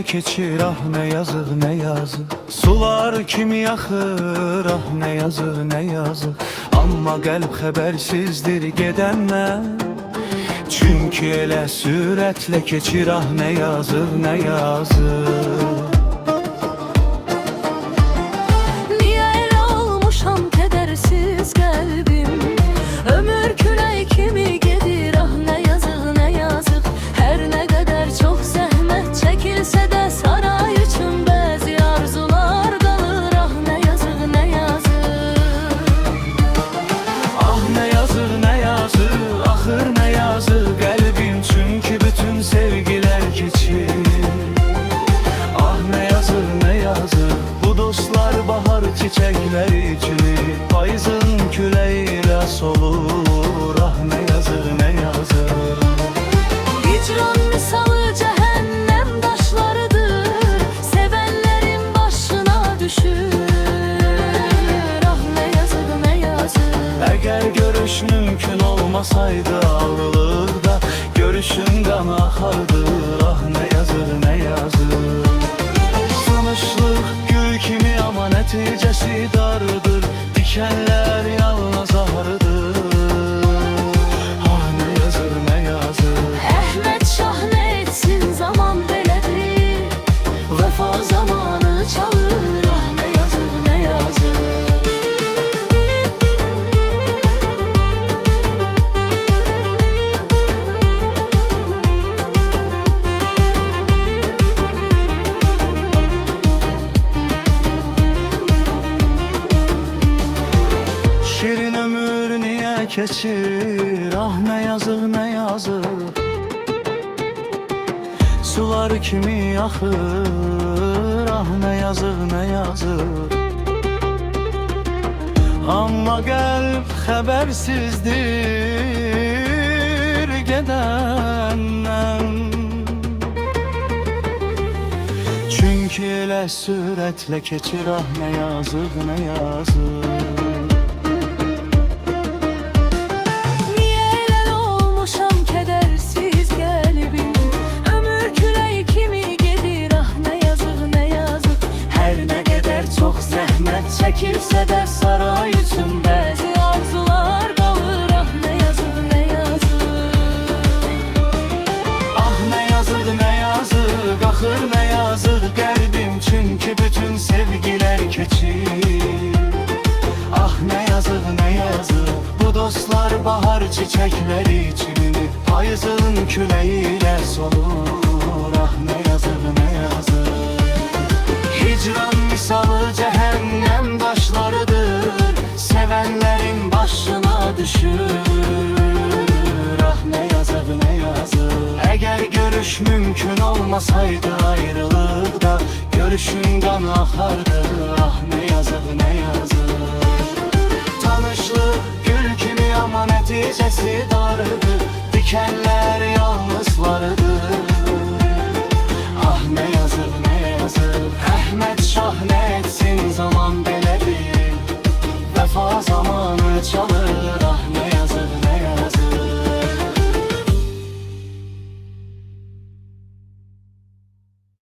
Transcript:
keçir, ah ne yazık ne yazık. Sular kimi yaxır, ah ne yazık ne yazık. Amma qəlb xəbərsizdir gedəndən. Çünki elə sürətlə keçir, ah ne yazık ne yazık. Niyə elə olmuşam kədərsiz qəlbim? Ömür külək kimi gedir, ah ne yazık ne yazık. Hər nə qədər çox zəhmət çəkilsə də saray üçün bəzi arzular qalır, ah ne yazık ne yazık. Ah ne yazık ne yazık, axır ne yazık qəlbim. Çünki bütün sevgilər keçir. Ah ne yazık ne yazık, bu dostlar bahar çiçəkləri kimi. Payızın küləyi ilə solur, ah ne yazık ne yazık. Hicran misalı cəhənnəm daşlarıdır, sevənlərin başına düşür, ah ne yazık ne yazık. Əgər görüş mümkün olmasaydı ağlılıqda, görüşün qan axardı, ah ne yazık ne yazık. Tanışlıq gül kimi ama nəticəsi dardır, dikənlər yalnız ağrıdır, ah ne yazık ne yazık. Əhməd Şah nə etsin, zaman belədir, vəfa zamanı çalır, ah ne yazık ne yazık. Şirin ömür niyə keçir, ah ne yazık ne yazık. Sular kimi axır, ah ne yazık ne yazık. Amma qəlb xəbərsizdir gedəndən. Çünki elə sürətlə keçir, ah ne yazık ne yazık. Niyə elə olmuşam kədərsiz qəlbim? Ömür külək kimi gedir, ah ne yazık ne yazık. Hər nə qədər çox zəhmət çəkilsə də saray üçün bəzi arzular qalır, ah ne yazık ne yazık. Ah ne yazık ne yazık, axır ne yazık qəlbim. Çünki bütün sevgilər keçir. Ah ne yazık ne yazık, bu dostlar bahar çiçəkləri kimi. Payızın küləyi ilə solur, ah ne yazık ne yazık. Hicran misalı cəhənnəm daşlarıdır, sevənlərin başına düşür, ah ne yazık ne yazık. Əgər görüş mümkün olmasaydı ayrılıqda, görüşün qan axardı, ah ne yazık ne yazık. Tanışlıq gül kimi ama nəticəsi dardır, dikənlər yalnızlarıdır, ah ne yazık ne yazık. Əhməd Şah nə etsin zaman